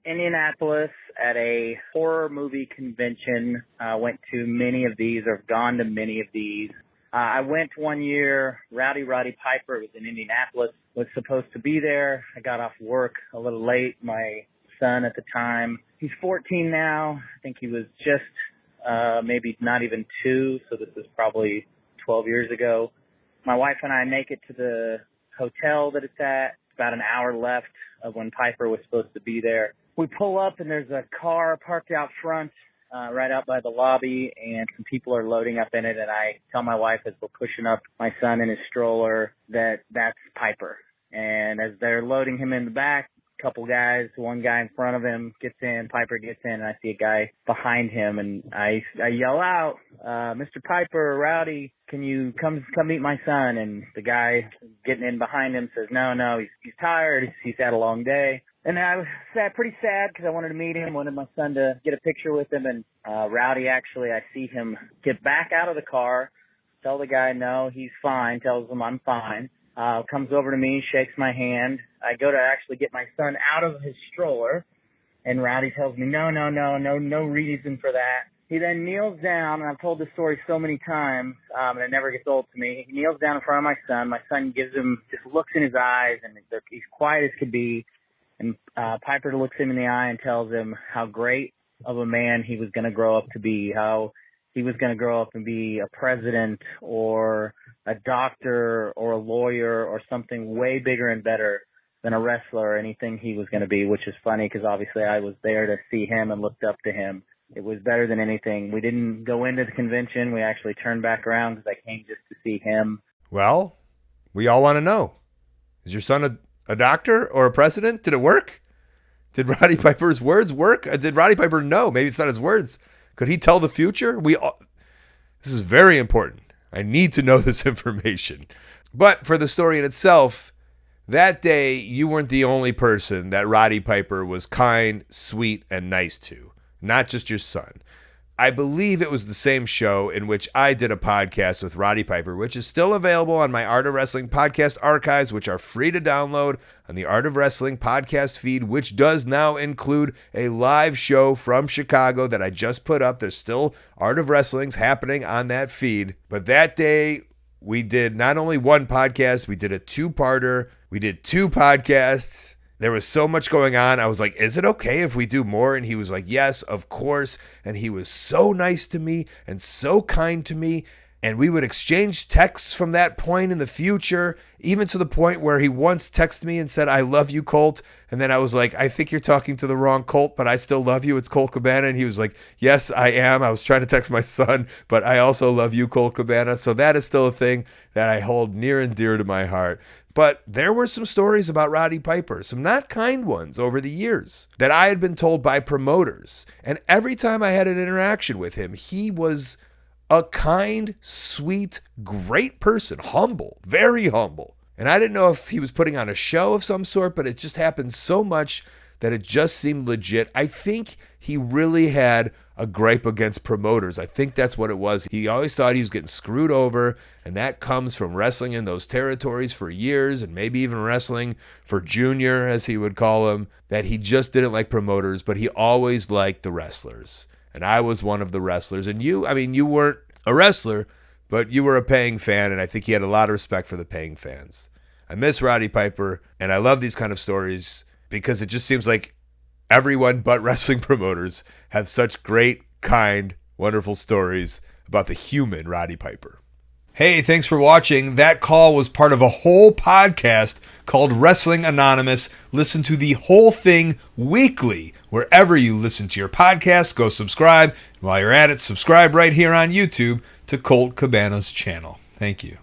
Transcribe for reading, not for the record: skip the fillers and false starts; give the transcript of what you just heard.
Indianapolis at a horror movie convention. I went to many of these, or have gone to many of these. I went one year. Roddy Piper was in Indianapolis, was supposed to be there. I got off work a little late. My son at the time, he's 14 now. I think he was just maybe not even 2, so this is probably 12 years ago. My wife and I make it to the hotel that it's at. It's about an hour left of when Piper was supposed to be there. We pull up, and there's a car parked out front, right out by the lobby, and some people are loading up in it, and I tell my wife as we're pushing up my son in his stroller that that's Piper. And as they're loading him in the back, a couple guys, one guy in front of him gets in, Piper gets in, and I see a guy behind him, and I yell out, Mr. Piper, Rowdy, can you come meet my son? And the guy getting in behind him says, no, he's tired, he's had a long day. And I was pretty sad because I wanted to meet him, wanted my son to get a picture with him. And Rowdy, actually, I see him get back out of the car, tell the guy, no, he's fine, tells him I'm fine. Comes over to me, shakes my hand. I go to actually get my son out of his stroller, and Rowdy tells me, no reason for that. He then kneels down, and I've told this story so many times, and it never gets old to me. He kneels down in front of my son. My son gives him, just looks in his eyes, and he's quiet as could be. And Piper looks him in the eye and tells him how great of a man he was going to grow up to be, how he was going to grow up and be a president or a doctor or a lawyer or something way bigger and better than a wrestler or anything he was going to be, which is funny because obviously I was there to see him and looked up to him. It was better than anything. We didn't go into the convention. We actually turned back around because I came just to see him. Well, we all want to know. Is your son a doctor or a president? Did it work? Did Roddy Piper's words work? Did Roddy Piper know? Maybe it's not his words. Could he tell the future? This is very important. I need to know this information. But for the story in itself, that day you weren't the only person that Roddy Piper was kind, sweet, and nice to. Not just your son. I believe it was the same show in which I did a podcast with Roddy Piper, which is still available on my Art of Wrestling podcast archives, which are free to download on the Art of Wrestling podcast feed, which does now include a live show from Chicago that I just put up. There's still Art of Wrestling's happening on that feed. But that day, we did not only one podcast, we did a two-parter. We did 2 podcasts. There was so much going on. I was like, is it okay if we do more? And he was like, yes, of course. And he was so nice to me and so kind to me. And we would exchange texts from that point in the future, even to the point where he once texted me and said, I love you, Colt. And then I was like, I think you're talking to the wrong Colt, but I still love you. It's Colt Cabana. And he was like, yes, I am. I was trying to text my son, but I also love you, Colt Cabana. So that is still a thing that I hold near and dear to my heart. But there were some stories about Roddy Piper, some not kind ones over the years that I had been told by promoters. And every time I had an interaction with him, he was a kind, sweet, great person, humble, very humble. And I didn't know if he was putting on a show of some sort, but it just happened so much that it just seemed legit. I think he really had a gripe against promoters. I think that's what it was. He always thought he was getting screwed over, and that comes from wrestling in those territories for years, and maybe even wrestling for Junior, as he would call him, that he just didn't like promoters, but he always liked the wrestlers. And I was one of the wrestlers. And you weren't a wrestler, but you were a paying fan, and I think he had a lot of respect for the paying fans. I miss Roddy Piper, and I love these kind of stories because it just seems like everyone but wrestling promoters have such great, kind, wonderful stories about the human Roddy Piper. Hey, thanks for watching. That call was part of a whole podcast called Wrestling Anonymous. Listen to the whole thing weekly. Wherever you listen to your podcast, go subscribe. While you're at it, subscribe right here on YouTube to Colt Cabana's channel. Thank you.